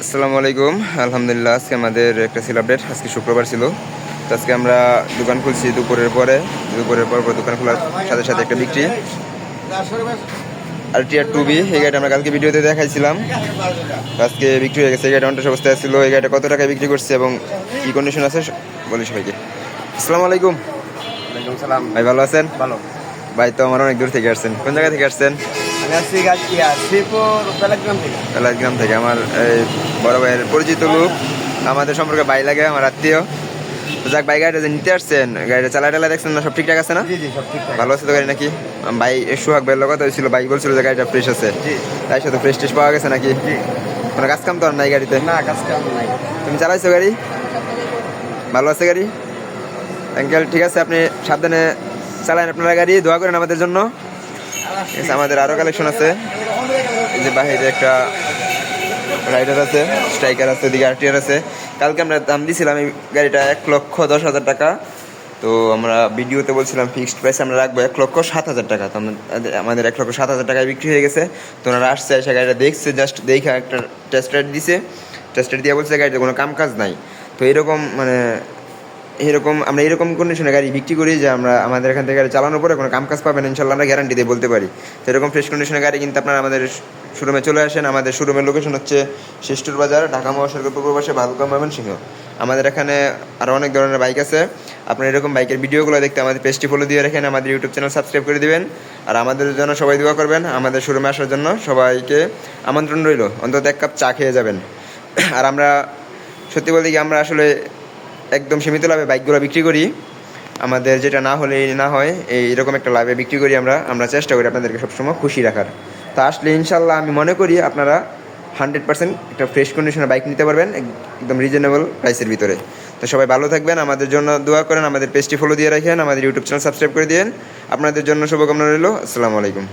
আসসালামু আলাইকুম। আলহামদুলিল্লাহ, আজকে আমাদের একটা সেল আপডেট। আজকে শুক্রবার ছিল, তো আজকে আমরা দোকান খুলছি দুপুরের পর দোকান খোলার সাথে সাথে একটা বিক্রি আর টিয়ার টুবি। এই গাড়িটা আমরা কালকে ভিডিওতে দেখাইছিলাম, তো আজকে বিক্রি হয়ে গেছে। এই গাড়িটা অনেক অবস্থায় ছিল। এই গাড়িটা কত টাকায় বিক্রি করছে এবং কি কন্ডিশন আছে বলি সবাইকে। আসসালামু আলাইকুম। ওয়ালাইকুম সালাম। ভাই ভালো আছেন? ভালো। ভাই তো আমার অনেক দূর থেকে আসছেন, কোন জায়গা থেকে আসছেন? আমি আসছি শ্রীপুর বেলাগ্রাম থেকে। বেলাগ্রাম থেকে। আমার এই বড় ভাইয়ের পরিচিত লোক, আমাদের সম্পর্কে ভাই লাগে, আমার আত্মীয়। তো যাক, ভাই গাড়িটা যে নিতে আসছেন, গাড়িটা চালা দেখছেন না? সব ঠিকঠাক আছে না? জি জি, সব ঠিকঠাক। ভালো আছে তো গাড়ি নাকি? ভাই সোহাগ ভাইয়ের কথা হয়েছিল, ভাই বলছিল যে গাড়িটা ফ্রেশ আছে। জি। তাই সাথে ফ্রেশ টেস্ট পাওয়া গেছে নাকি? জি। কোনো কাজ কাম তো আর নাই গাড়িতে? না, কাজ কাম নাই। তুমি চালাইছো গাড়ি? ভালো আছে গাড়ি? আঙ্কেল ঠিক আছে, আপনি সাবধানে চালান আপনারা গাড়ি, দোয়া করেন আমাদের জন্য। ঠিক আছে, আমাদের আরও কালেকশন আছে। এই যে বাহিরে একটা রাইডার আছে, স্ট্রাইকার আছে, ওদিকে আরটিআর আছে। কালকে আমরা দাম দিয়েছিলাম এই গাড়িটা 1,10,000 টাকা। তো আমরা ভিডিওতে বলছিলাম ফিক্সড প্রাইস আমরা রাখবো 1,07,000 টাকা। তো আমাদের 1,07,000 টাকায় বিক্রি হয়ে গেছে। তো ওনারা আসছে, এসে গাড়িটা দেখছে, জাস্ট দেখে একটা টেস্ট রাইড দিছে। টেস্ট রাইড দিয়ে বলছে গাড়িতে কোনো কাম কাজ নাই। তো এরকম আমরা এরকম কন্ডিশনে গাড়ি বিক্রি করি যে আমরা আমাদের এখান থেকে গাড়ি চালানোর পরে কোনো কাম কাজ পাবেন ইনশাল্লাহ, আমরা গ্যারান্টি দিয়ে বলতে পারি। তো এরকম ফ্রেশ কন্ডিশনের গাড়ি কিন্তু আপনারা আমাদের শোরুমে চলে আসেন। আমাদের শোরুমের লোকেশন হচ্ছে শেষ্টুর বাজার, ঢাকা মহাসড়কের পূর্ব পাশে, ভালুকা, ময়মনসিংহ। আমাদের এখানে আরও অনেক ধরনের বাইক আছে। আপনারা এরকম বাইকের ভিডিওগুলো দেখতে আমাদের পেজটি ফলো দিয়ে রাখেন, আমাদের ইউটিউব চ্যানেল সাবস্ক্রাইব করে দিবেন। আর আমাদের জন্য সবাই দোয়া করবেন। আমাদের শোরুমে আসার জন্য সবাইকে আমন্ত্রণ রইল, অন্তত এক কাপ চা খেয়ে যাবেন। আর আমরা সত্যি বলতে কি, আমরা আসলে একদম সীমিত লাভে বাইকগুলো বিক্রি করি। আমাদের যেটা না হলে না হয়, এইরকম একটা লাভে বিক্রি করি আমরা চেষ্টা করি আপনাদেরকে সবসময় খুশি রাখার। তা আসলে ইনশাল্লাহ আমি মনে করি আপনারা 100% একটা ফ্রেশ কন্ডিশনের বাইক নিতে পারবেন একদম রিজনেবল প্রাইসের ভিতরে। তো সবাই ভালো থাকবেন, আমাদের জন্য দোয়া করেন, আমাদের পেজটি ফলো দিয়ে রাখেন, আমাদের ইউটিউব চ্যানেল সাবস্ক্রাইব করে দিন। আপনাদের জন্য শুভকামনা রইল। আসসালামু আলাইকুম।